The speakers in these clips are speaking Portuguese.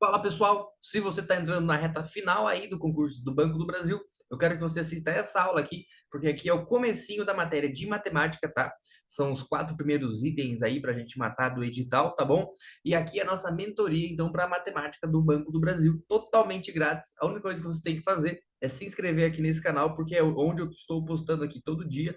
Fala pessoal, se você está entrando na reta final aí do concurso do Banco do Brasil, eu quero que você assista essa aula aqui, porque aqui é o comecinho da matéria de matemática, tá? São os 4 primeiros itens aí para a gente matar do edital, tá bom? E aqui é a nossa mentoria, então, para matemática do Banco do Brasil, totalmente grátis. A única coisa que você tem que fazer é se inscrever aqui nesse canal, porque é onde eu estou postando aqui todo dia,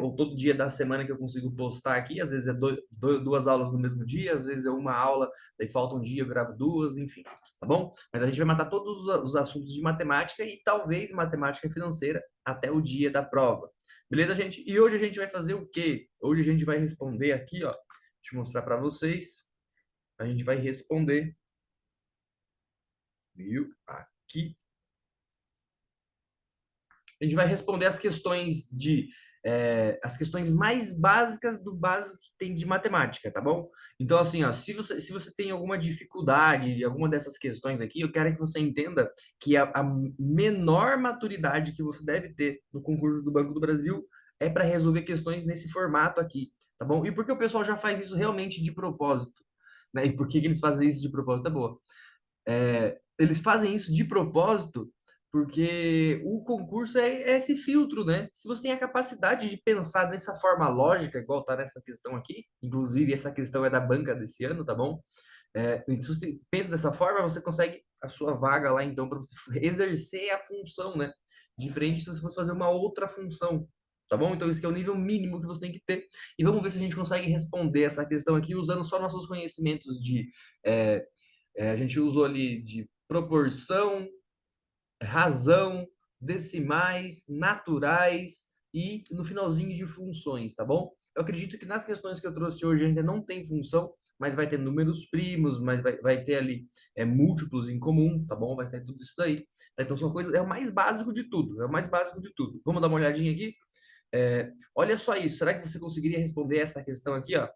ou todo dia da semana que eu consigo postar aqui. Às vezes é duas aulas no mesmo dia, às vezes é uma aula, daí falta um dia, eu gravo duas, enfim, tá bom? Mas a gente vai matar todos os assuntos de matemática e talvez matemática financeira até o dia da prova. Beleza, gente? E hoje a gente vai fazer o quê? Hoje a gente vai responder aqui, ó. Deixa eu mostrar para vocês. A gente vai responder, viu? Aqui. A gente vai responder as questões mais básicas do básico que tem de matemática, tá bom? Então, assim, ó, se você tem alguma dificuldade em alguma dessas questões aqui, eu quero que você entenda que a menor maturidade que você deve ter no concurso do Banco do Brasil é para resolver questões nesse formato aqui, tá bom? E porque o pessoal já faz isso realmente de propósito, né? E por que que eles fazem isso de propósito? É boa. Eles fazem isso de propósito porque o concurso é esse filtro, né? Se você tem a capacidade de pensar dessa forma lógica, igual tá nessa questão aqui, inclusive essa questão é da banca desse ano, tá bom? E se você pensa dessa forma, você consegue a sua vaga lá, então, para você exercer a função, né? Diferente se você fosse fazer uma outra função, tá bom? Então, esse aqui é o nível mínimo que você tem que ter. E vamos ver se a gente consegue responder essa questão aqui usando só nossos conhecimentos é, a gente usou ali de proporção, razão, decimais, naturais e no finalzinho de funções, tá bom? Eu acredito que nas questões que eu trouxe hoje ainda não tem função, mas vai ter números primos, mas vai ter ali múltiplos em comum, tá bom? Vai ter tudo isso daí. Então são coisas, é o mais básico de tudo, é o mais básico de tudo. Vamos dar uma olhadinha aqui? Olha só isso, será que você conseguiria responder essa questão aqui, ó?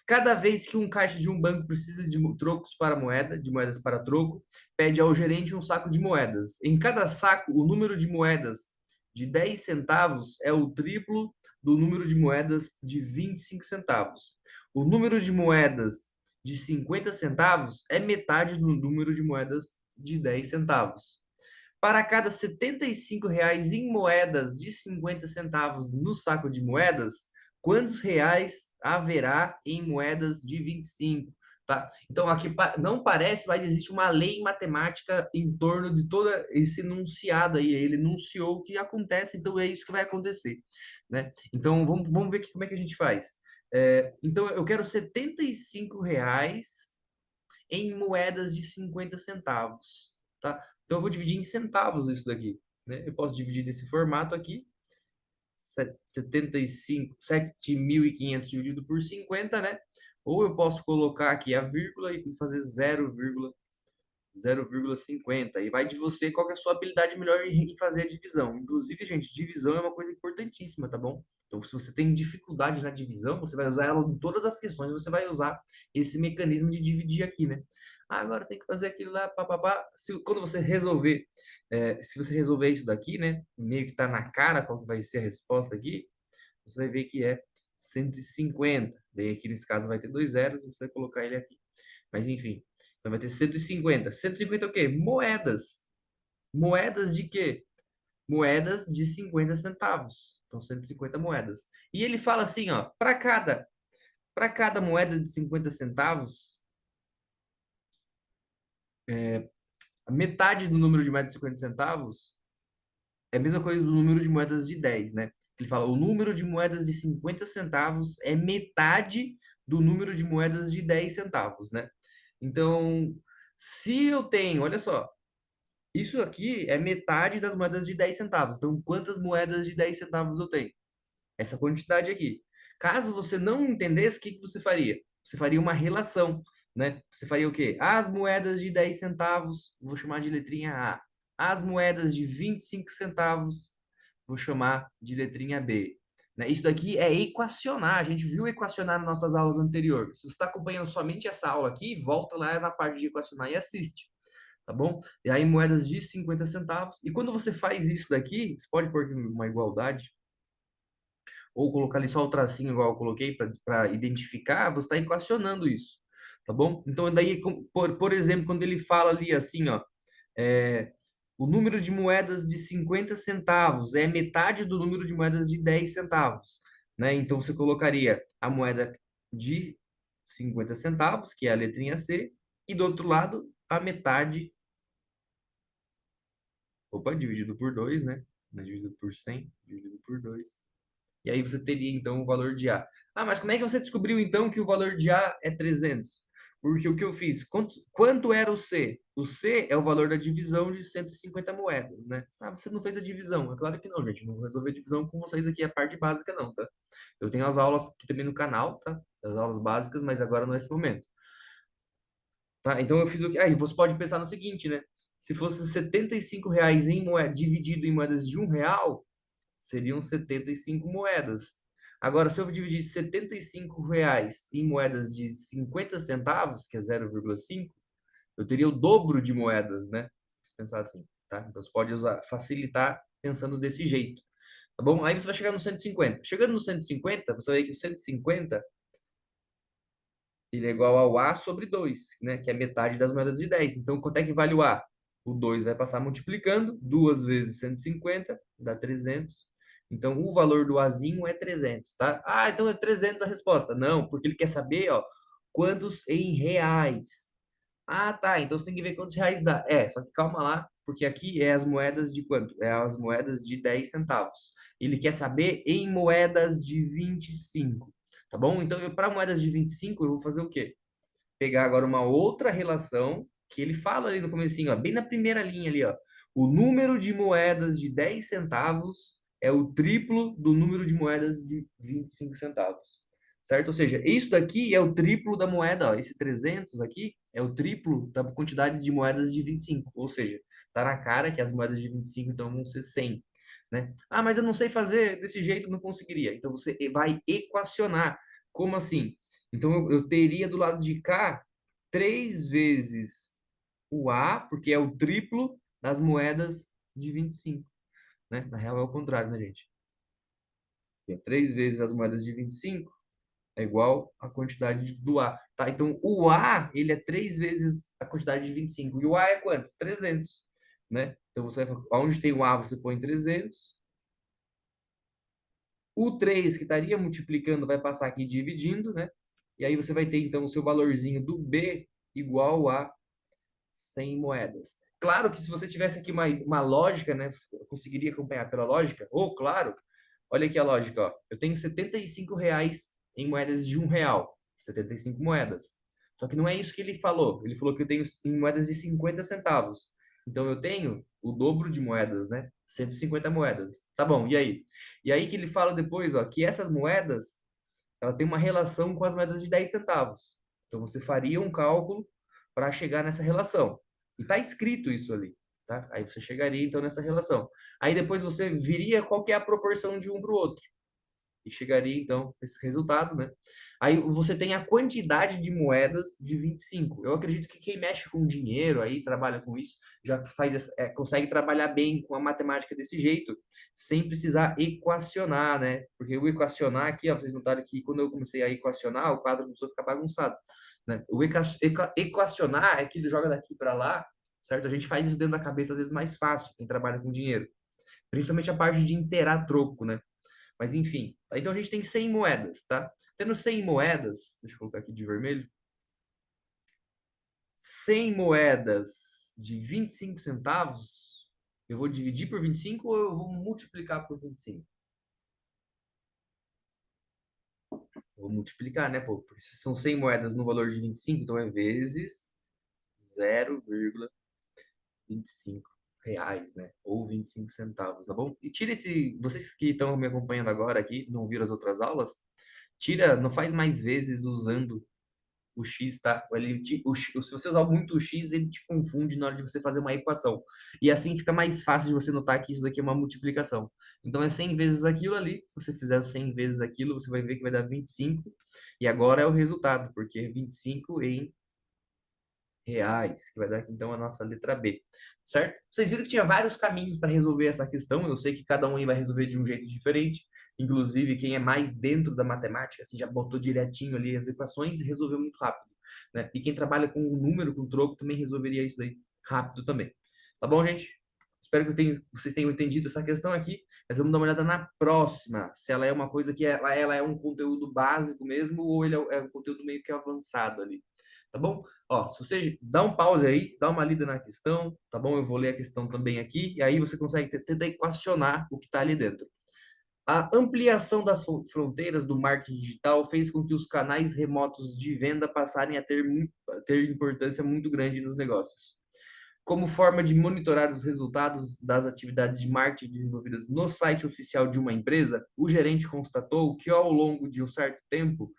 Cada vez que um caixa de um banco precisa de trocos para moeda, de moedas para troco, pede ao gerente um saco de moedas. Em cada saco, o número de moedas de 10 centavos é o triplo do número de moedas de 25 centavos. O número de moedas de 50 centavos é metade do número de moedas de 10 centavos. Para cada R$ 75 em moedas de 50 centavos no saco de moedas, quantos reais haverá em moedas de 25? Tá? Então, aqui não parece, mas existe uma lei matemática em torno de todo esse enunciado aí. Ele enunciou o que acontece, então é isso que vai acontecer. Né? Então, vamos ver aqui como é que a gente faz. Então, eu quero R$ 75 em moedas de 50 centavos. Tá? Então, eu vou dividir em centavos isso daqui. Né? Eu posso dividir desse formato aqui, 75, 7.500 dividido por 50, né? Ou eu posso colocar aqui a vírgula e fazer 0,50. E vai de você qual que é a sua habilidade melhor em fazer a divisão. Inclusive, gente, divisão é uma coisa importantíssima, tá bom? Então, se você tem dificuldade na divisão, você vai usar ela em todas as questões, você vai usar esse mecanismo de dividir aqui, né? Agora tem que fazer aquilo lá, papapá. Quando você resolver, se você resolver isso daqui, né? Meio que tá na cara qual que vai ser a resposta aqui, você vai ver que é 150. Daí aqui nesse caso vai ter dois zeros, você vai colocar ele aqui. Mas enfim, então vai ter 150. 150 é o quê? Moedas. Moedas de quê? Moedas de 50 centavos. Então 150 moedas. E ele fala assim, ó, para cada moeda de 50 centavos, a metade do número de moedas de 50 centavos é a mesma coisa do número de moedas de 10, né? Ele fala, o número de moedas de 50 centavos é metade do número de moedas de 10 centavos, né? Então, se eu tenho, olha só, isso aqui é metade das moedas de 10 centavos. Então, quantas moedas de 10 centavos eu tenho? Essa quantidade aqui. Caso você não entendesse, o que que você faria? Você faria uma relação, né? Você faria o quê? As moedas de 10 centavos, vou chamar de letrinha A. As moedas de 25 centavos, vou chamar de letrinha B. Né? Isso daqui é equacionar. A gente viu equacionar nas nossas aulas anteriores. Se você está acompanhando somente essa aula aqui, volta lá na parte de equacionar e assiste. Tá bom? E aí moedas de 50 centavos. E quando você faz isso daqui, você pode pôr aqui uma igualdade, ou colocar ali só o tracinho igual eu coloquei para identificar, você está equacionando isso. tá bom? Então, daí, por exemplo, quando ele fala ali assim, ó, é, o número de moedas de 50 centavos é metade do número de moedas de 10 centavos, né? Então, você colocaria a moeda de 50 centavos, que é a letrinha C, e do outro lado, a metade, opa, dividido por 2, né? Não é dividido por 100, dividido por 2. E aí você teria, então, o valor de A. Ah, mas como é que você descobriu, então, que o valor de A é 300? Porque o que eu fiz? Quanto era o C? O C é o valor da divisão de 150 moedas, né? Ah, você não fez a divisão. É claro que não, gente. Não vou resolver a divisão com vocês aqui, a parte básica não, tá? Eu tenho as aulas aqui também no canal, tá? As aulas básicas, mas agora não é esse momento. Tá? Então eu fiz o que? Aí você pode pensar no seguinte, né? Se fosse R$ 75 em moeda, dividido em moedas de R$ 1, seriam 75 moedas. Agora, se eu dividir R$ 75 em moedas de 50 centavos, que é 0,5, eu teria o dobro de moedas, né? Se pensar assim, tá? Então, você pode usar, facilitar pensando desse jeito, tá bom? Aí você vai chegar no 150. Chegando no 150, você vai ver que o 150 ele é igual ao A sobre 2, né? Que é metade das moedas de 10. Então, quanto é que vale o A? O 2 vai passar multiplicando, 2 vezes 150 dá 300. Então, o valor do Azinho é 300, tá? Ah, então é 300 a resposta. Não, porque ele quer saber, ó, quantos em reais. Ah, tá, então você tem que ver quantos reais dá. É, só que calma lá, porque aqui é as moedas de quanto? É as moedas de 10 centavos. Ele quer saber em moedas de 25, tá bom? Então, para moedas de 25 eu vou fazer o quê? Pegar agora uma outra relação que ele fala ali no comecinho, ó, bem na primeira linha ali, ó. O número de moedas de 10 centavos é o triplo do número de moedas de 25 centavos. Certo? Ou seja, isso daqui é o triplo da moeda, ó. Esse 300 aqui é o triplo da quantidade de moedas de 25. Ou seja, tá na cara que as moedas de 25 então vão ser 100, né? Ah, mas eu não sei fazer desse jeito, não conseguiria. Então você vai equacionar. Como assim? Então eu teria do lado de cá 3 vezes o A, porque é o triplo das moedas de 25, né? Na real é o contrário, né, gente? É 3 vezes as moedas de 25 é igual à quantidade do A, tá? Então o A, ele é 3 vezes a quantidade de 25. E o A é quantos? 300, né? Então você vai, onde tem o A, você põe 300. O 3 que estaria multiplicando vai passar aqui dividindo, né? E aí você vai ter então o seu valorzinho do B igual a 100 moedas. Claro que se você tivesse aqui uma lógica, né, você conseguiria acompanhar pela lógica. Ou, claro, olha aqui a lógica, ó. Eu tenho R$ 75 em moedas de R$ 1, 75 moedas. Só que não é isso que ele falou. Ele falou que eu tenho em moedas de 50 centavos. Então eu tenho o dobro de moedas, né? 150 moedas. Tá bom, e aí? E aí que ele fala depois, ó, que essas moedas, ela tem uma relação com as moedas de 10 centavos. Então você faria um cálculo para chegar nessa relação. E está escrito isso ali, tá? Aí você chegaria então nessa relação. Aí depois você viria qual que é a proporção de um para o outro e chegaria então esse resultado, né? Aí você tem a quantidade de moedas de 25. Eu acredito que quem mexe com dinheiro aí, trabalha com isso, já consegue trabalhar bem com a matemática desse jeito, sem precisar equacionar, né? Porque o equacionar aqui, ó, vocês notaram que quando eu comecei a equacionar, o quadro começou a ficar bagunçado, né? Equacionar é que ele joga daqui para lá, certo? A gente faz isso dentro da cabeça às vezes mais fácil, quem trabalha com dinheiro. Principalmente a parte de inteirar troco, né? Mas enfim, tá? Então a gente tem 100 moedas, tá? Tendo 100 moedas, deixa eu colocar aqui de vermelho, 100 moedas de 25 centavos, eu vou dividir por 25 ou eu vou multiplicar por 25? Eu vou multiplicar, né, pô? Porque se são 100 moedas no valor de 25, então é vezes 0,25 reais, né? Ou 25 centavos, tá bom? E tira esse. Vocês que estão me acompanhando agora aqui, não viram as outras aulas, tira, não faz mais vezes usando o x, tá? Se você usar muito o x, ele te confunde na hora de você fazer uma equação. E assim fica mais fácil de você notar que isso daqui é uma multiplicação. Então é 100 vezes aquilo ali. Se você fizer 100 vezes aquilo, você vai ver que vai dar 25. E agora é o resultado, porque 25 em reais, que vai dar então a nossa letra B, certo? Vocês viram que tinha vários caminhos para resolver essa questão. Eu sei que cada um aí vai resolver de um jeito diferente. Inclusive, quem é mais dentro da matemática, assim, já botou direitinho ali as equações e resolveu muito rápido. né? E quem trabalha com o número, com o troco, também resolveria isso daí rápido também. Tá bom, gente? Espero que vocês tenham entendido essa questão aqui, mas vamos dar uma olhada na próxima, se ela é uma coisa que ela é um conteúdo básico mesmo, ou ele é um conteúdo meio que avançado ali. Tá bom? Ó, se você dá um pause aí, dá uma lida na questão, tá bom? Eu vou ler a questão também aqui, e aí você consegue tentar equacionar o que está ali dentro. A ampliação das fronteiras do marketing digital fez com que os canais remotos de venda passarem a ter importância muito grande nos negócios. Como forma de monitorar os resultados das atividades de marketing desenvolvidas no site oficial de uma empresa, o gerente constatou que ao longo de um certo tempo,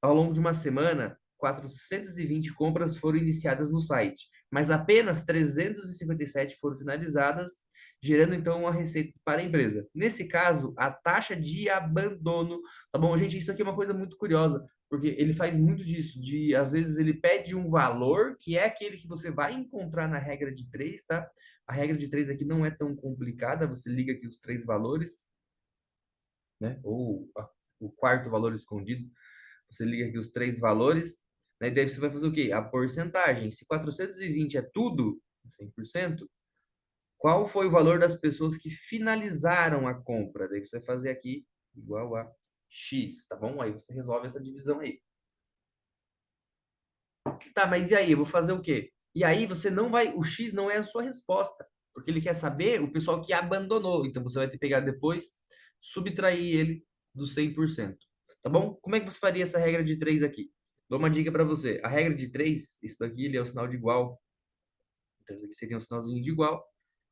ao longo de uma semana, 420 compras foram iniciadas no site, mas apenas 357 foram finalizadas, gerando então uma receita para a empresa. Nesse caso, a taxa de abandono, tá bom, gente, isso aqui é uma coisa muito curiosa, porque ele faz muito disso, de às vezes ele pede um valor que é aquele que você vai encontrar na regra de três, tá? A regra de três aqui não é tão complicada, você liga aqui os três valores, né? O quarto valor escondido. Você liga aqui os três valores, né? E daí você vai fazer o quê? A porcentagem. Se 420 é tudo, 100%, qual foi o valor das pessoas que finalizaram a compra? Daí você vai fazer aqui igual a X, tá bom? Aí você resolve essa divisão aí. Tá, mas e aí? Eu vou fazer o quê? E aí você não vai. O X não é a sua resposta, porque ele quer saber o pessoal que abandonou. Então você vai ter que pegar depois, subtrair ele dos 100%. Tá bom? Como é que você faria essa regra de 3 aqui? Dou uma dica para você. A regra de 3, isso daqui ele é o sinal de igual. Então isso aqui seria um sinalzinho de igual.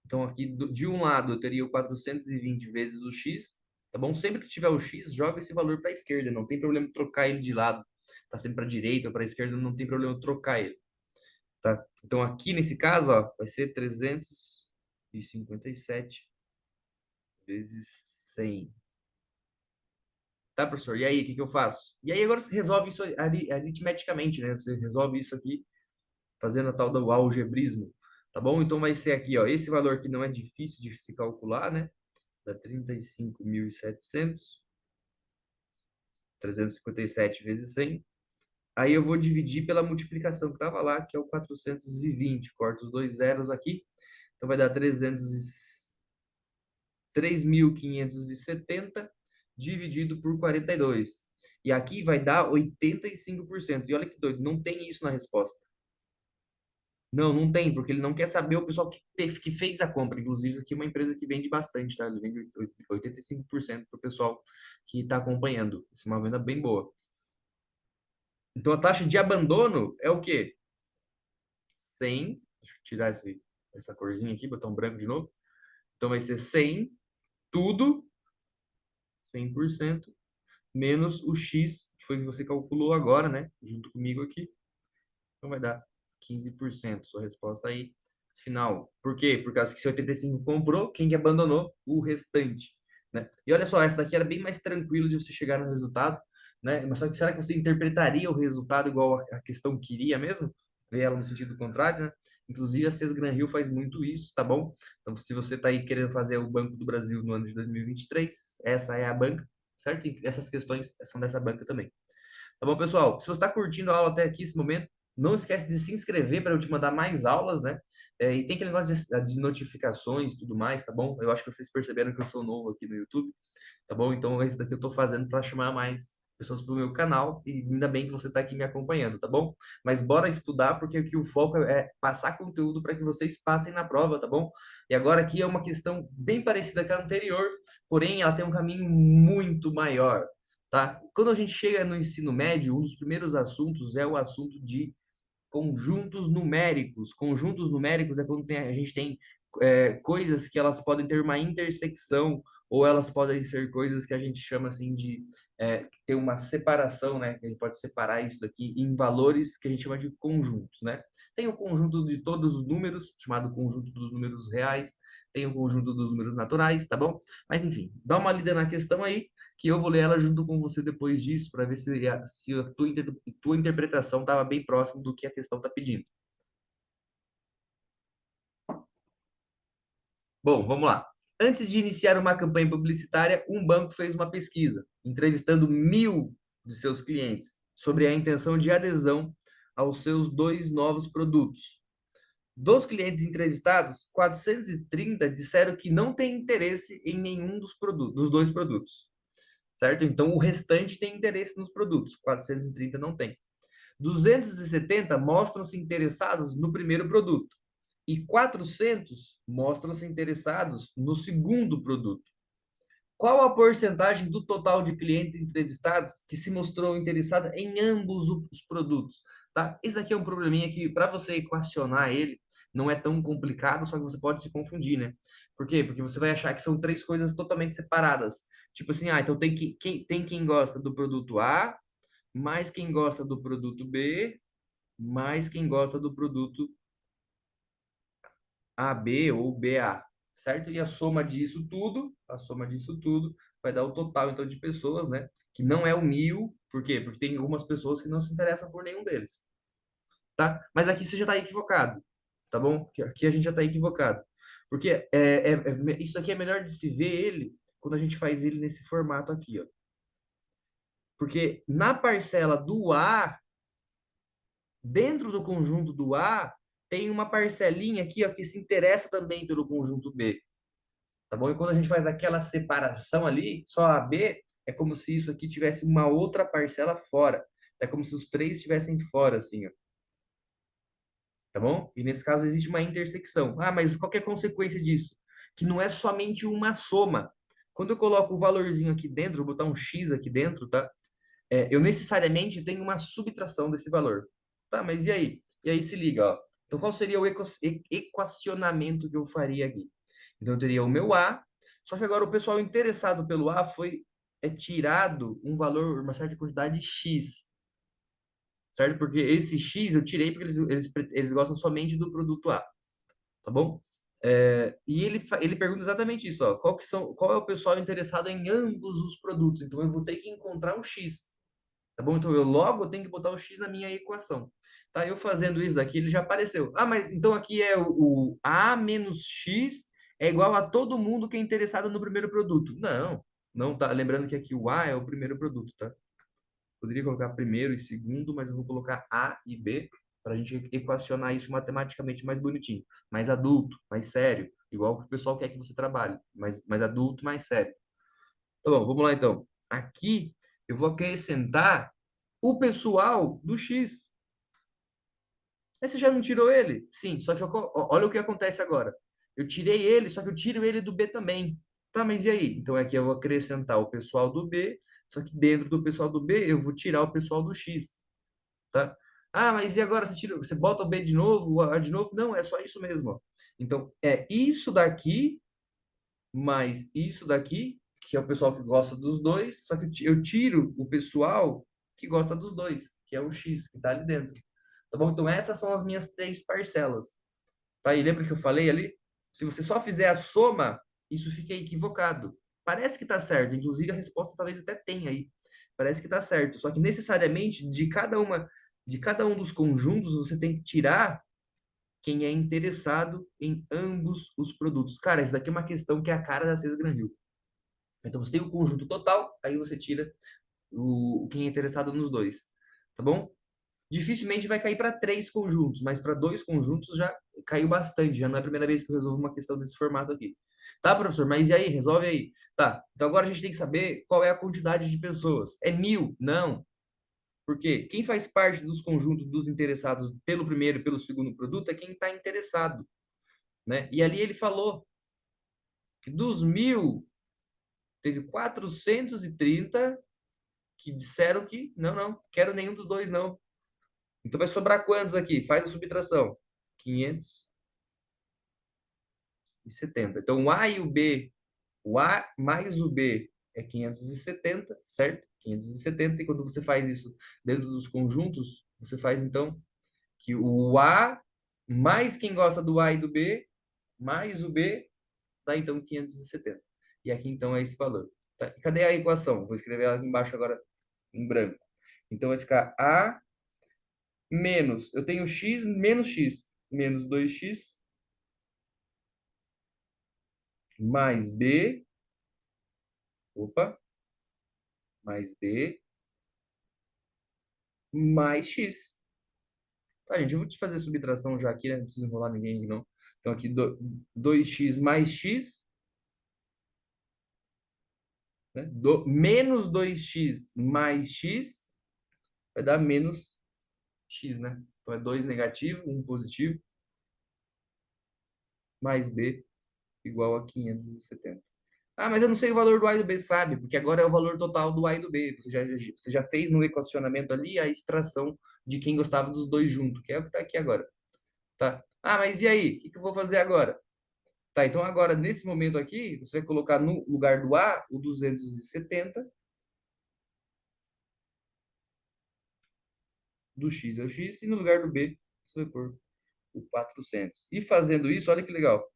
Então aqui de um lado eu teria o 420 vezes o X. Tá bom? Sempre que tiver o X, joga esse valor para a esquerda. Não tem problema trocar ele de lado. Tá sempre para a direita ou para a esquerda, não tem problema trocar ele. Tá? Então, aqui nesse caso, ó, vai ser 357 vezes 100. Tá, professor? E aí, o que que eu faço? E aí, agora você resolve isso aritmeticamente, né? Você resolve isso aqui fazendo a tal do algebrismo. Tá bom? Então, vai ser aqui, ó, esse valor que não é difícil de se calcular, né? Dá 35.700, 357 vezes 100. Aí eu vou dividir pela multiplicação que estava lá, que é o 420. Corto os dois zeros aqui. Então vai dar 3.570 dividido por 42. E aqui vai dar 85%. E olha que doido, não tem isso na resposta. Não, não tem, porque ele não quer saber o pessoal que fez a compra. Inclusive, aqui é uma empresa que vende bastante, tá? Ele vende 85% para o pessoal que está acompanhando. Isso é uma venda bem boa. Então, a taxa de abandono é o quê? 100. Deixa eu tirar essa corzinha aqui, botar um branco de novo. Então, vai ser 100, tudo, 100%, menos o X, que foi o que você calculou agora, né? Junto comigo aqui. Então vai dar 15%. Sua resposta aí, final. Por quê? Por causa que se 85 comprou, quem que abandonou? O restante, né? E olha só, essa daqui era bem mais tranquilo de você chegar no resultado, né? Mas só que será que você interpretaria o resultado igual a questão queria mesmo? Ver ela no sentido contrário, né? Inclusive a Sesgran Hill faz muito isso, tá bom? Então, se você está aí querendo fazer o Banco do Brasil no ano de 2023, essa é a banca, certo? E essas questões são dessa banca também. Tá bom, pessoal? Se você está curtindo a aula até aqui, esse momento, não esquece de se inscrever para eu te mandar mais aulas, né? E tem aquele negócio de notificações e tudo mais, tá bom? Eu acho que vocês perceberam que eu sou novo aqui no YouTube, tá bom? Então, esse daqui eu estou fazendo para chamar mais pessoas para o meu canal e ainda bem que você está aqui me acompanhando, tá bom? Mas bora estudar, porque aqui o foco é passar conteúdo para que vocês passem na prova, tá bom? E agora aqui é uma questão bem parecida com a anterior, porém ela tem um caminho muito maior, tá? Quando a gente chega no ensino médio, um dos primeiros assuntos é o assunto de conjuntos numéricos. Conjuntos numéricos é quando a gente tem coisas que elas podem ter uma intersecção ou elas podem ser coisas que a gente chama assim de ter uma separação, né? A gente pode separar isso daqui em valores que a gente chama de conjuntos, né? Tem o conjunto de todos os números, chamado conjunto dos números reais, tem o conjunto dos números naturais, tá bom? Mas enfim, dá uma lida na questão aí, que eu vou ler ela junto com você depois disso, para ver se a tua interpretação estava bem próximo do que a questão está pedindo. Bom, vamos lá. Antes de iniciar uma campanha publicitária, um banco fez uma pesquisa, entrevistando 1.000 de seus clientes sobre a intenção de adesão aos seus dois novos produtos. Dos clientes entrevistados, 430 disseram que não têm interesse em nenhum dos produtos, dos dois produtos, certo? Então, o restante tem interesse nos produtos, 430 não tem. 270 mostram-se interessados no primeiro produto e 400 mostram-se interessados no segundo produto. Qual a porcentagem do total de clientes entrevistados que se mostrou interessada em ambos os produtos? Tá? Esse daqui é um probleminha que, para você equacionar ele, não é tão complicado, só que você pode se confundir, né? Por quê? Porque você vai achar que são três coisas totalmente separadas. Tipo assim, então tem quem gosta do produto A, mais quem gosta do produto B, mais quem gosta do produto AB ou BA, certo? E a soma disso tudo vai dar o total, então, de pessoas, né? Que não é o 1.000, por quê? Porque tem algumas pessoas que não se interessam por nenhum deles, tá? Mas aqui você já está equivocado, tá bom? Aqui a gente já está equivocado. Porque isso daqui é melhor de se ver ele quando a gente faz ele nesse formato aqui, ó. Porque na parcela do A, dentro do conjunto do A, tem uma parcelinha aqui, ó, que se interessa também pelo conjunto B. Tá bom? E quando a gente faz aquela separação ali, só a B, é como se isso aqui tivesse uma outra parcela fora. É como se os três estivessem fora, assim, ó. Tá bom? E nesse caso existe uma intersecção. Ah, mas qual que é a consequência disso? Que não é somente uma soma. Quando eu coloco o valorzinho aqui dentro, vou botar um X aqui dentro, tá? Eu necessariamente tenho uma subtração desse valor. Tá, mas e aí? E aí se liga, ó. Então qual seria o equacionamento que eu faria aqui? Então eu teria o meu A, só que agora o pessoal interessado pelo A tirado um valor, uma certa quantidade de X, certo? Porque esse X eu tirei porque eles gostam somente do produto A, tá bom? E ele pergunta exatamente isso, ó. Qual é o pessoal interessado em ambos os produtos? Então eu vou ter que encontrar o X. Tá bom? Então eu logo tenho que botar o x na minha equação. Tá? Eu fazendo isso daqui, ele já apareceu. Ah, mas então aqui é o A menos X é igual a todo mundo que é interessado no primeiro produto. Não, não tá. Lembrando que aqui o A é o primeiro produto, tá? Poderia colocar primeiro e segundo, mas eu vou colocar A e B para a gente equacionar isso matematicamente mais bonitinho. Mais adulto, mais sério. Igual que o pessoal quer que você trabalhe. Mais adulto, mais sério. Tá bom, vamos lá então. Aqui eu vou acrescentar o pessoal do X. Mas você já não tirou ele? Sim, só que olha o que acontece agora. Eu tirei ele, só que eu tiro ele do B também. Tá, mas e aí? Então aqui eu vou acrescentar o pessoal do B, só que dentro do pessoal do B eu vou tirar o pessoal do X, tá? Ah, mas e agora você bota o B de novo, o A de novo? Não, é só isso mesmo, ó. Então é isso daqui mais isso daqui, que é o pessoal que gosta dos dois, só que eu tiro o pessoal que gosta dos dois, que é o X, que está ali dentro. Tá bom? Então, essas são as minhas três parcelas. Tá? E lembra que eu falei ali? Se você só fizer a soma, isso fica equivocado. Parece que está certo, inclusive a resposta talvez até tenha aí. Parece que está certo, só que necessariamente de cada um dos conjuntos você tem que tirar quem é interessado em ambos os produtos. Cara, isso daqui é uma questão que é a cara da César Granville. Então você tem o conjunto total, aí você tira quem é interessado nos dois, tá bom? Dificilmente vai cair para três conjuntos, mas para dois conjuntos já caiu bastante. Já não é a primeira vez que eu resolvo uma questão desse formato aqui. Tá, professor? Mas e aí? Resolve aí. Tá. Então agora a gente tem que saber qual é a quantidade de pessoas. É 1.000? Não. Por quê? Quem faz parte dos conjuntos dos interessados pelo primeiro e pelo segundo produto é quem está interessado, né? E ali ele falou que dos 1.000, teve 430 que disseram que não, quero nenhum dos dois, não. Então vai sobrar quantos aqui? Faz a subtração. 570. Então o A e o B, o A mais o B é 570, certo? 570. E quando você faz isso dentro dos conjuntos, você faz então que o A mais quem gosta do A e do B, mais o B, dá então 570. E aqui então é esse valor. Tá? E cadê a equação? Vou escrever ela aqui embaixo agora em branco. Então vai ficar A menos, eu tenho x, menos 2x, mais B, opa, mais B, mais x. Tá, gente, eu vou te fazer subtração já aqui, né? Não precisa enrolar ninguém aqui, não. Então, aqui, 2x mais x, né? Menos 2x mais x vai dar menos x, né? Então, é 2 negativo, um positivo, mais b igual a 570. Ah, mas eu não sei o valor do A e do B, sabe? Porque agora é o valor total do A e do B. Você já fez no equacionamento ali a extração de quem gostava dos dois juntos, que é o que está aqui agora. Tá? Ah, mas e aí? O que eu vou fazer agora? Tá, então agora, nesse momento aqui, você vai colocar no lugar do A o 270, do X é o X, e no lugar do B você vai pôr o 400. E fazendo isso, olha que legal.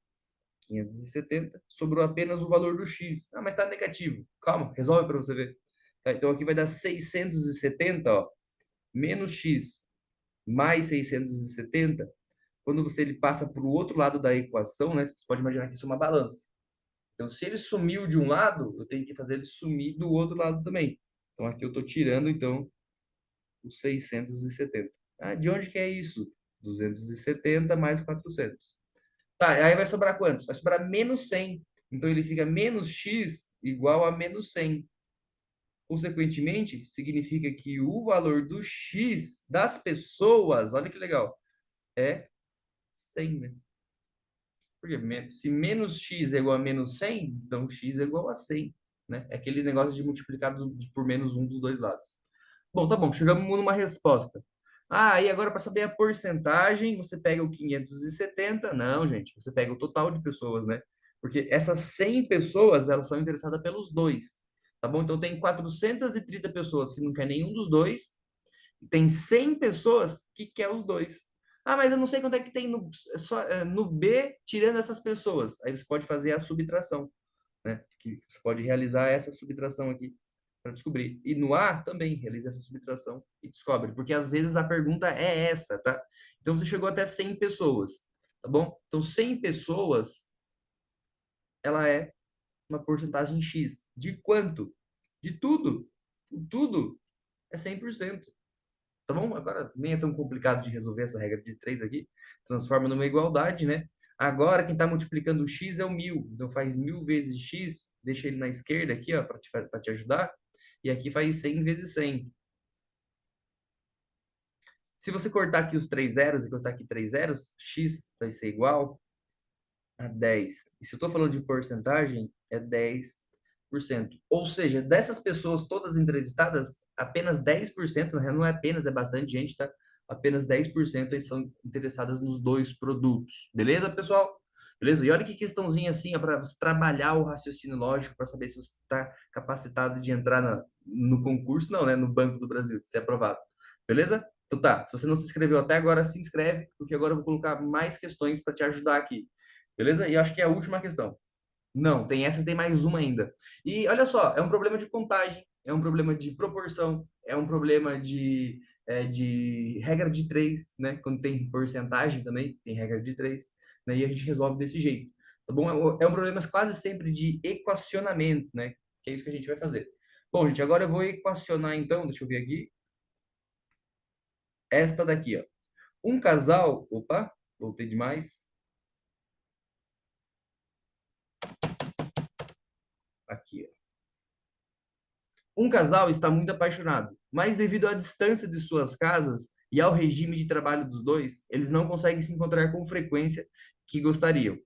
570, sobrou apenas o valor do X. Ah, mas está negativo. Calma, resolve para você ver. Tá, então aqui vai dar 670, ó, menos X mais 670. Quando ele passa para o outro lado da equação, né, você pode imaginar que isso é uma balança. Então, se ele sumiu de um lado, eu tenho que fazer ele sumir do outro lado também. Então, aqui eu estou tirando, então, os 670. Ah, de onde que é isso? 270 mais 400. Tá, aí vai sobrar quantos? Vai sobrar menos 100. Então, ele fica menos x igual a menos 100. Consequentemente, significa que o valor do x das pessoas, olha que legal, é 100, né? Porque se menos x é igual a menos 100, então x é igual a 100, né? É aquele negócio de multiplicar por menos um dos dois lados. Bom, tá bom, chegamos numa resposta. Ah, e agora para saber a porcentagem, você pega o 570? Não, gente, você pega o total de pessoas, né? Porque essas 100 pessoas, elas são interessadas pelos dois, tá bom? Então tem 430 pessoas que não quer nenhum dos dois, tem 100 pessoas que quer os dois. Ah, mas eu não sei quanto é que tem no B, tirando essas pessoas. Aí você pode fazer a subtração, né? Que você pode realizar essa subtração aqui para descobrir. E no A também realiza essa subtração e descobre, porque às vezes a pergunta é essa, tá? Então você chegou até 100 pessoas, tá bom? Então 100 pessoas, ela é uma porcentagem X. De quanto? De tudo. Tudo é 100%. Tá bom? Agora nem é tão complicado de resolver essa regra de 3 aqui. Transforma numa igualdade, né? Agora quem está multiplicando o x é o 1000. Então faz 1000 vezes x, deixa ele na esquerda aqui, ó, para te ajudar. E aqui faz 100 vezes 100. Se você cortar aqui os três zeros e cortar aqui três zeros, x vai ser igual a 10. E se eu estou falando de porcentagem, é 10%. Ou seja, dessas pessoas todas entrevistadas, apenas 10%, não é apenas, é bastante gente, tá? Apenas 10% aí são interessadas nos dois produtos. Beleza, pessoal? Beleza? E olha que questãozinha assim, para você trabalhar o raciocínio lógico para saber se você está capacitado de entrar no concurso, não, né? No Banco do Brasil, de ser aprovado. Beleza? Então tá, se você não se inscreveu até agora, se inscreve, porque agora eu vou colocar mais questões para te ajudar aqui. Beleza? E acho que é a última questão. Não, tem essa e tem mais uma ainda. E olha só, é um problema de contagem, é um problema de proporção, é um problema de regra de três, né? Quando tem porcentagem também, tem regra de três, né? E a gente resolve desse jeito, tá bom? É um problema quase sempre de equacionamento, né? Que é isso que a gente vai fazer. Bom, gente, agora eu vou equacionar então, deixa eu ver aqui, esta daqui, ó. Um casal, opa, voltei demais, aqui, ó. Um casal está muito apaixonado, mas devido à distância de suas casas e ao regime de trabalho dos dois, eles não conseguem se encontrar com frequência que gostariam,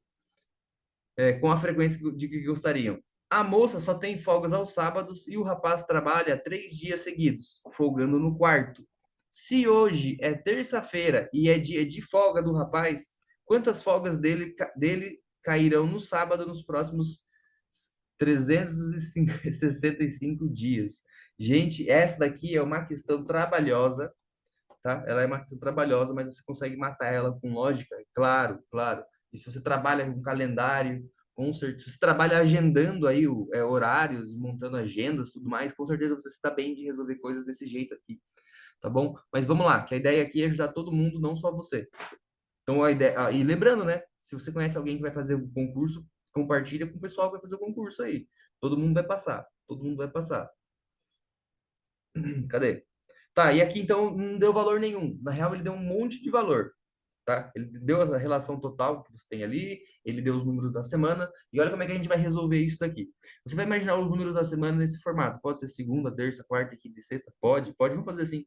com a frequência de que gostariam. A moça só tem folgas aos sábados e o rapaz trabalha 3 dias seguidos, folgando no quarto. Se hoje é terça-feira e é dia de folga do rapaz, quantas folgas dele cairão no sábado nos próximos 365 dias? Gente, essa daqui é uma questão trabalhosa, tá? Ela é uma questão trabalhosa, mas você consegue matar ela com lógica, claro, claro. E se você trabalha com calendário, com certeza, se você trabalha agendando aí horários, montando agendas, tudo mais, com certeza você está bem de resolver coisas desse jeito aqui, tá bom? Mas vamos lá, que a ideia aqui é ajudar todo mundo, não só você. Então a ideia, e lembrando, né? Se você conhece alguém que vai fazer o concurso, compartilha com o pessoal que vai fazer o concurso aí. Todo mundo vai passar, todo mundo vai passar. Cadê? Tá, e aqui então não deu valor nenhum. Na real, ele deu um monte de valor, tá? Ele deu a relação total que você tem ali, ele deu os números da semana, e olha como é que a gente vai resolver isso daqui. Você vai imaginar os números da semana nesse formato. Pode ser segunda, terça, quarta, quinta e sexta? Pode, pode. Vamos fazer assim,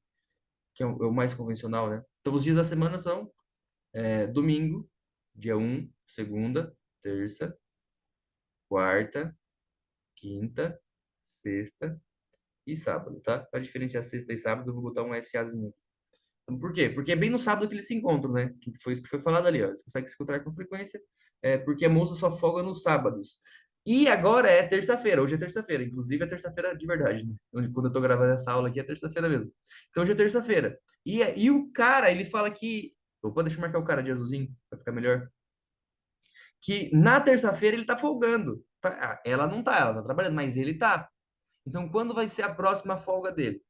que é o mais convencional, né? Então, os dias da semana são domingo, dia um, segunda, terça, quarta, quinta, sexta e sábado, tá? Para diferenciar sexta e sábado, eu vou botar um SAzinho aqui. Então, por quê? Porque é bem no sábado que eles se encontram, né? Que foi isso que foi falado ali, ó. Eles conseguem se encontrar com frequência, porque a moça só folga nos sábados. E agora é terça-feira, hoje é terça-feira, inclusive é terça-feira de verdade, né? Quando eu tô gravando essa aula aqui é terça-feira mesmo. Então hoje é terça-feira. E o cara, ele fala que. Opa, deixa eu marcar o cara de azulzinho, vai ficar melhor. Que na terça-feira ele tá folgando. Ela não tá, ela tá trabalhando, mas ele tá. Então, quando vai ser a próxima folga dele?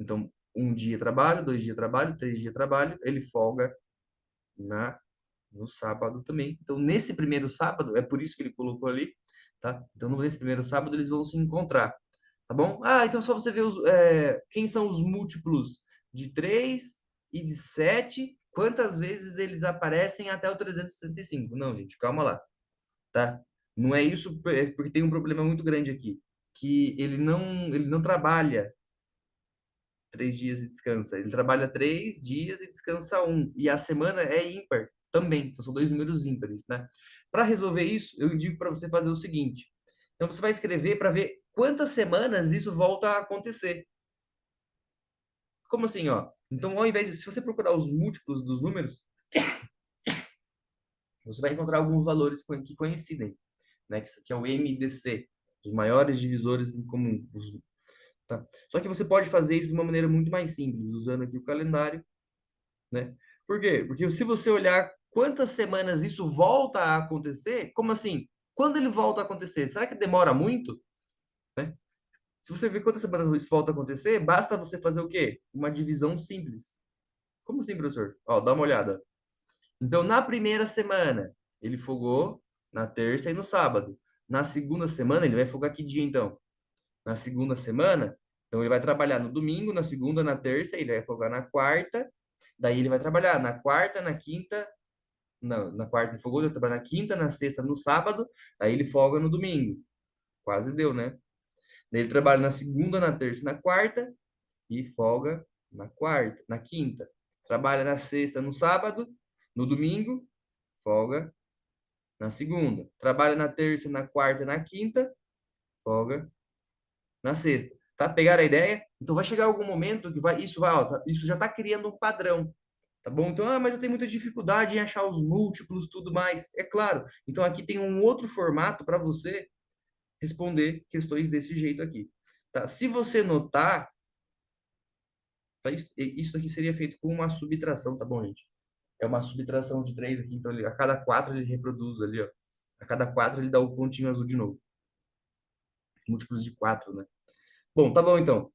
Então, um dia trabalho, dois dias trabalho, três dias trabalho, ele folga na no sábado também. Então, nesse primeiro sábado, é por isso que ele colocou ali, tá? Então, nesse primeiro sábado, eles vão se encontrar, tá bom? Ah, então só você ver quem são os múltiplos de 3 e de 7, quantas vezes eles aparecem até o 365. Não, gente, calma lá, tá? Não é isso, porque tem um problema muito grande aqui, que ele não trabalha 3 dias e descansa. Ele trabalha 3 dias e descansa um. E a semana é ímpar também. Então, são dois números ímpares, né? Para resolver isso, eu digo para você fazer o seguinte. Então, você vai escrever para ver quantas semanas isso volta a acontecer. Como assim, ó? Então, ao invés de, se você procurar os múltiplos dos números, você vai encontrar alguns valores que coincidem, né? Que é o MDC, os maiores divisores em comum. Tá? Só que você pode fazer isso de uma maneira muito mais simples, usando aqui o calendário, né? Por quê? Porque se você olhar quantas semanas isso volta a acontecer, como assim? Quando ele volta a acontecer? Será que demora muito? Né? Se você ver quantas semanas isso volta a acontecer, basta você fazer o quê? Uma divisão simples. Como assim, professor? Ó, dá uma olhada. Então, na primeira semana, ele folgou na terça e no sábado. Na segunda semana, ele vai folgar que dia, então? Na segunda semana, então ele vai trabalhar no domingo, na segunda, na terça, ele vai folgar na quarta, daí ele vai trabalhar na quarta, na quinta, na quarta ele folgou, ele vai trabalhar na quinta, na sexta, no sábado, aí ele folga no domingo. Quase deu, né? Daí ele trabalha na segunda, na terça, e na quarta e folga na quarta, na quinta. Trabalha na sexta, no sábado, no domingo, folga na segunda. Trabalha na terça, na quarta, na quinta, folga na sexta. Tá? Pegaram a ideia? Então vai chegar algum momento que ó, isso já está criando um padrão. Tá bom? Então, mas eu tenho muita dificuldade em achar os múltiplos, tudo mais. É claro. Então aqui tem um outro formato para você responder questões desse jeito aqui. Tá? Se você notar, tá? Isso aqui seria feito com uma subtração, tá bom, gente? É uma subtração de 3 aqui, então a cada 4 ele reproduz ali, ó. A cada 4 ele dá o pontinho azul de novo. Múltiplos de 4, né? Bom, tá bom então. O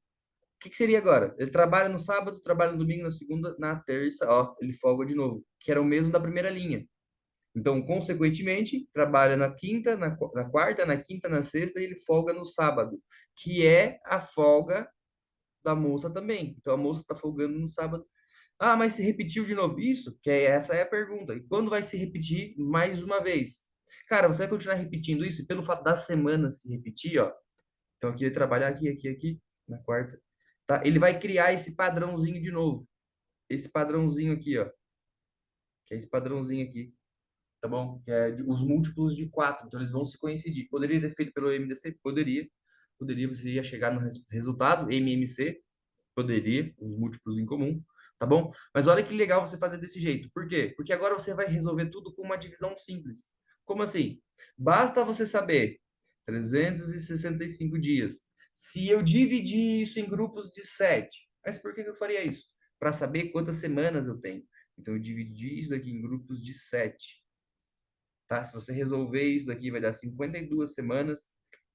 que seria agora? Ele trabalha no sábado, trabalha no domingo, na segunda, na terça, ó, ele folga de novo, que era o mesmo da primeira linha. Então, consequentemente, trabalha na quinta, na quarta, na quinta, na sexta e ele folga no sábado, que é a folga da moça também. Então, a moça está folgando no sábado. Ah, mas se repetiu de novo isso? Essa é a pergunta. E quando vai se repetir mais uma vez? Cara, você vai continuar repetindo isso e pelo fato da semana se repetir, ó. Então, aqui ele trabalhar aqui, na quarta. Tá? Ele vai criar esse padrãozinho de novo. Esse padrãozinho aqui, ó. Que é esse padrãozinho aqui. Tá bom? Que é os múltiplos de 4. Então, eles vão se coincidir. Poderia ter feito pelo MDC? Poderia. Poderia, você ia chegar no resultado, MMC. Poderia, os múltiplos em comum. Tá bom? Mas olha que legal você fazer desse jeito. Por quê? Porque agora você vai resolver tudo com uma divisão simples. Como assim? Basta você saber 365 dias. Se eu dividir isso em grupos de 7, mas por que eu faria isso? Para saber quantas semanas eu tenho. Então, eu dividi isso daqui em grupos de 7. Tá? Se você resolver isso daqui, vai dar 52 semanas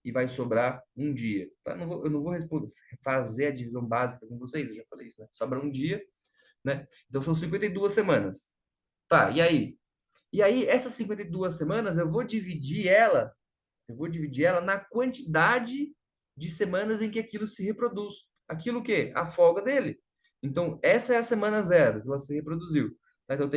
e vai sobrar um dia. Tá? Eu não vou fazer a divisão básica com vocês, eu já falei isso, né? Sobra um dia, né? Então, são 52 semanas. Tá, e aí? E aí, essas 52 semanas, eu vou dividir ela na quantidade de semanas em que aquilo se reproduz. Aquilo o quê? A folga dele. Então, essa é a semana zero que você reproduziu. Tá? Então,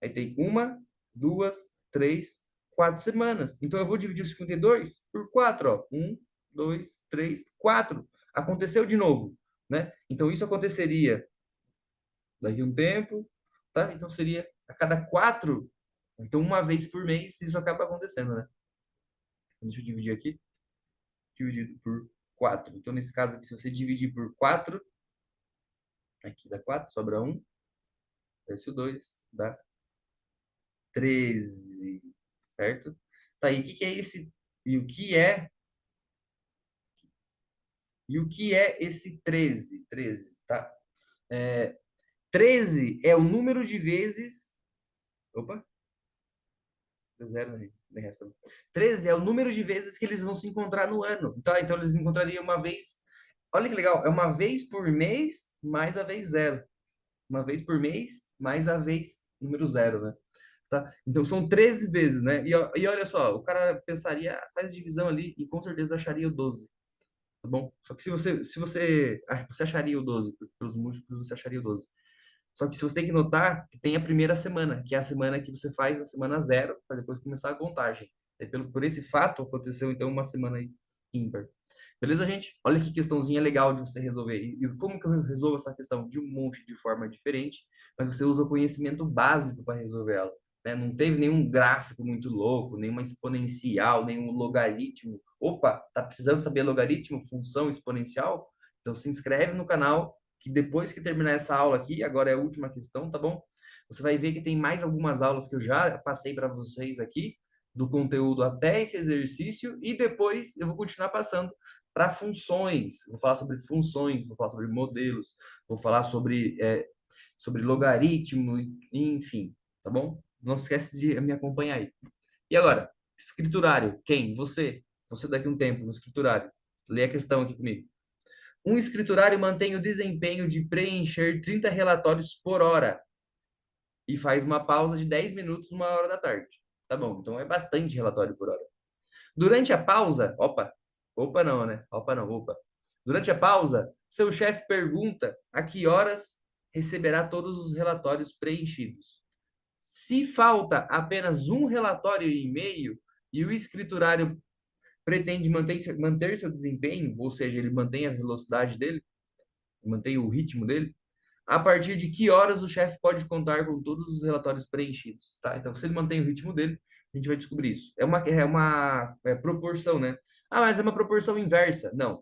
aí tem uma, duas, três, 4 semanas. Então, eu vou dividir o 52 por 4, ó. Um, dois, três, 4. Aconteceu de novo, né? Então, isso aconteceria daqui a um tempo, tá? Então, seria a cada 4. Então, uma vez por mês, isso acaba acontecendo, né? Deixa eu dividir aqui. Dividido por 4. Então, nesse caso aqui, se você dividir por 4, aqui dá 4, sobra um. Desce o 2, dá 13, certo? Tá aí, o que que é esse? E o que é? E o que é esse 13? 13, tá? 13 é o número de vezes. Opa, zero, né? Nem resta. 13 é o número de vezes que eles vão se encontrar no ano. Então eles encontrariam uma vez. Olha que legal, é uma vez por mês mais a vez zero. Uma vez por mês mais a vez número zero, né? Tá? Então são 13 vezes, né? E olha só, o cara pensaria, faz divisão ali e com certeza acharia o 12, tá bom? Só que você acharia o 12, pelos múltiplos você acharia o 12. Só que se você tem que notar que tem a primeira semana, que é a semana que você faz a semana zero, para depois começar a contagem. Por esse fato, aconteceu então uma semana aí ímpar. Beleza, gente? Olha que questãozinha legal de você resolver. E como que eu resolvo essa questão? De um monte de forma diferente, mas você usa o conhecimento básico para resolver ela. Né? Não teve nenhum gráfico muito louco, nenhuma exponencial, nenhum logaritmo. Opa, tá precisando saber logaritmo, função exponencial? Então se inscreve no canal, que depois que terminar essa aula aqui, agora é a última questão, tá bom? Você vai ver que tem mais algumas aulas que eu já passei para vocês aqui, do conteúdo até esse exercício, e depois eu vou continuar passando para funções. Vou falar sobre funções, vou falar sobre modelos, vou falar sobre logaritmo, enfim, tá bom? Não esquece de me acompanhar aí. E agora, escriturário, quem? Você. Você daqui a um tempo, no escriturário. Lê a questão aqui comigo. Um escriturário mantém o desempenho de preencher 30 relatórios por hora e faz uma pausa de 10 minutos, 1 hora da tarde. Tá bom, então é bastante relatório por hora. Durante a pausa, opa não, né? Opa não, opa. Durante a pausa, seu chefe pergunta a que horas receberá todos os relatórios preenchidos. Se falta apenas um relatório e meio e o escriturário pretende manter seu desempenho, ou seja, ele mantém a velocidade dele, mantém o ritmo dele, a partir de que horas o chefe pode contar com todos os relatórios preenchidos, tá? Então, se ele mantém o ritmo dele, a gente vai descobrir isso. É uma proporção, né? Ah, mas é uma proporção inversa. Não.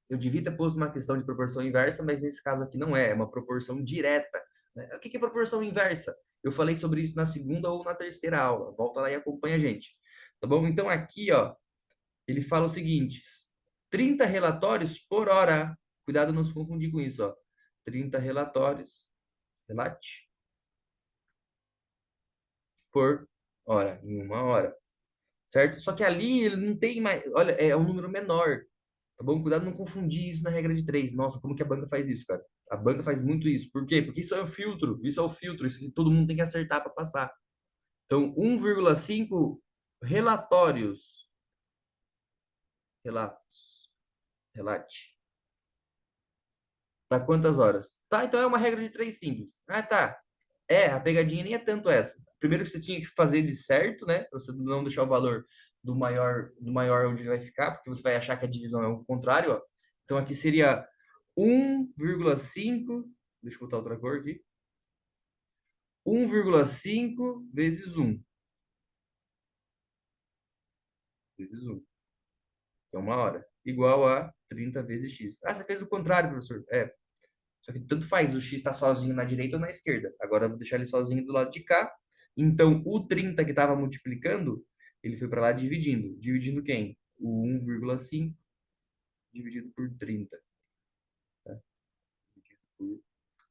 Eu devia ter posto uma questão de proporção inversa, mas nesse caso aqui não é. É uma proporção direta. Né? O que que é proporção inversa? Eu falei sobre isso na segunda ou na terceira aula. Volta lá e acompanha a gente. Tá bom? Então, aqui, ó, ele fala o seguinte: 30 relatórios por hora. Cuidado não se confundir com isso, ó. 30 relatórios, relate, por hora, em 1 hora, certo? Só que ali ele não tem mais, olha, é um número menor, tá bom? Cuidado não confundir isso na regra de 3. Nossa, como que a banca faz isso, cara? A banca faz muito isso. Por quê? Porque isso é o filtro, isso que todo mundo tem que acertar para passar. Então, 1,5 relatórios, relatos, relate. Tá quantas horas? Tá, então é uma regra de 3 simples. Ah, tá. A pegadinha nem é tanto essa. Primeiro que você tinha que fazer ele certo, né? Pra você não deixar o valor do maior onde ele vai ficar, porque você vai achar que a divisão é o contrário, ó. Então aqui seria 1,5, deixa eu botar outra cor aqui. 1,5 vezes 1, vezes 1, que é 1 hora, igual a 30 vezes x. Ah, você fez o contrário, professor. Só que tanto faz o x estar sozinho na direita ou na esquerda. Agora eu vou deixar ele sozinho do lado de cá. Então, o 30 que estava multiplicando, ele foi para lá dividindo. Dividindo quem? O 1,5 dividido por 30. Tá? Dividido por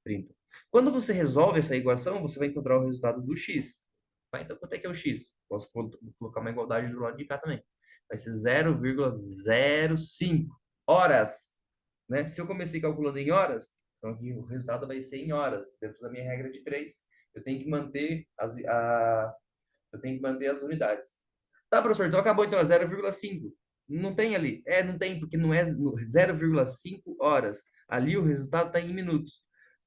30. Quando você resolve essa equação, você vai encontrar o resultado do x. Tá? Então, quanto é que é o x? Posso colocar uma igualdade do lado de cá também. Vai ser 0,05 horas. Né? Se eu comecei calculando em horas, então aqui o resultado vai ser em horas, dentro da minha regra de 3. Eu tenho que manter eu tenho que manter as unidades. Tá, professor, então acabou, então é 0,5. Não tem ali. Não tem, porque não é 0,5 horas. Ali o resultado está em minutos.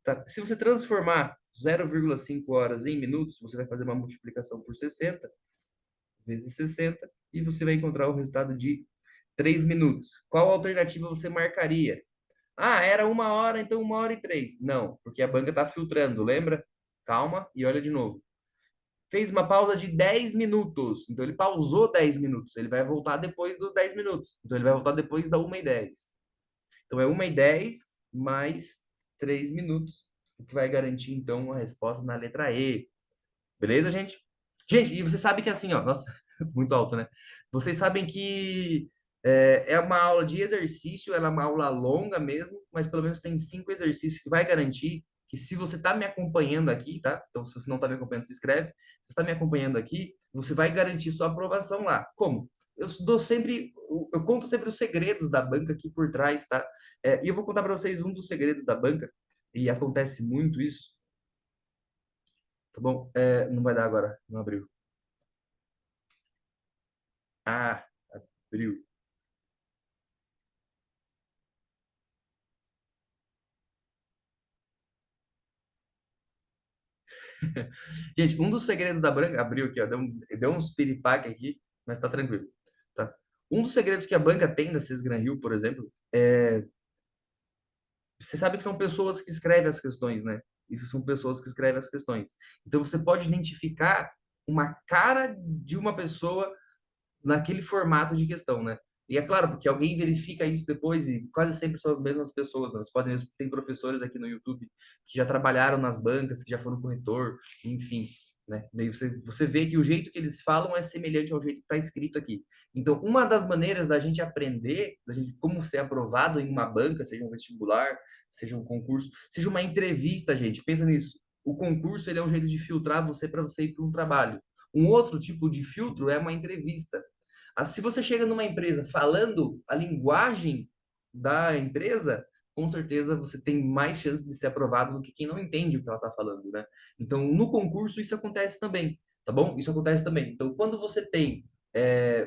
Tá? Se você transformar 0,5 horas em minutos, você vai fazer uma multiplicação por 60 vezes 60 e você vai encontrar o resultado de 3 minutos. Qual alternativa você marcaria? Ah, era 1 hora, então 1 hora e 3. Não, porque a banca está filtrando, lembra? Calma e olha de novo. Fez uma pausa de 10 minutos. Então ele pausou 10 minutos. Ele vai voltar depois dos 10 minutos. Então ele vai voltar depois da 1h10. Então é 1h10 mais 3 minutos, o que vai garantir então a resposta na letra E. Beleza, gente? Gente, e você sabe que assim, ó, nossa, muito alto, né? Vocês sabem que é uma aula de exercício, ela é uma aula longa mesmo, mas pelo menos tem 5 exercícios que vai garantir que se você está me acompanhando aqui, tá? Então, se você não está me acompanhando, se inscreve. Se você está me acompanhando aqui, você vai garantir sua aprovação lá. Como? Eu conto sempre os segredos da banca aqui por trás, tá? E eu vou contar para vocês um dos segredos da banca, e acontece muito isso, tá bom? Não vai dar agora, não abriu. Ah, abriu. Gente, um dos segredos da banca. Abriu aqui, ó. Deu uns piripaque aqui, mas tá tranquilo. Tá? Um dos segredos que a banca tem da Sesgran Hill, por exemplo, você sabe que são pessoas que escrevem as questões, né? Isso são pessoas que escrevem as questões. Então você pode identificar uma cara de uma pessoa naquele formato de questão, né? E é claro, porque alguém verifica isso depois e quase sempre são as mesmas pessoas, né? Você pode ver, tem professores aqui no YouTube que já trabalharam nas bancas, que já foram corretor, enfim, né? Daí você vê que o jeito que eles falam é semelhante ao jeito que está escrito aqui. Então, uma das maneiras da gente aprender, da gente como ser aprovado em uma banca, seja um vestibular, seja um concurso, seja uma entrevista, gente, pensa nisso. O concurso, ele é um jeito de filtrar você para você ir para um trabalho. Um outro tipo de filtro é uma entrevista. Se você chega numa empresa falando a linguagem da empresa, com certeza você tem mais chance de ser aprovado do que quem não entende o que ela está falando, né? Então, no concurso, isso acontece também, tá bom? Isso acontece também. Então, quando você tem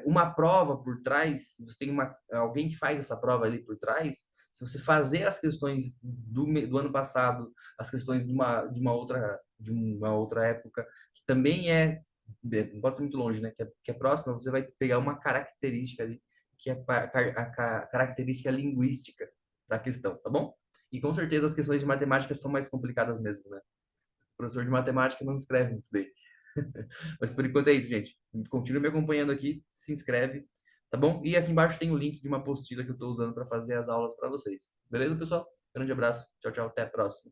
uma prova por trás, você tem alguém que faz essa prova ali por trás, se você fazer as questões do ano passado, as questões de uma outra época, que também não pode ser muito longe, né? Que é próxima, você vai pegar uma característica ali, que é a característica linguística da questão, tá bom? E com certeza as questões de matemática são mais complicadas mesmo, né? O professor de matemática não escreve muito bem. Mas por enquanto é isso, gente. Continue me acompanhando aqui, se inscreve, tá bom? E aqui embaixo tem o link de uma apostila que eu estou usando para fazer as aulas para vocês. Beleza, pessoal? Grande abraço. Tchau, tchau. Até a próxima.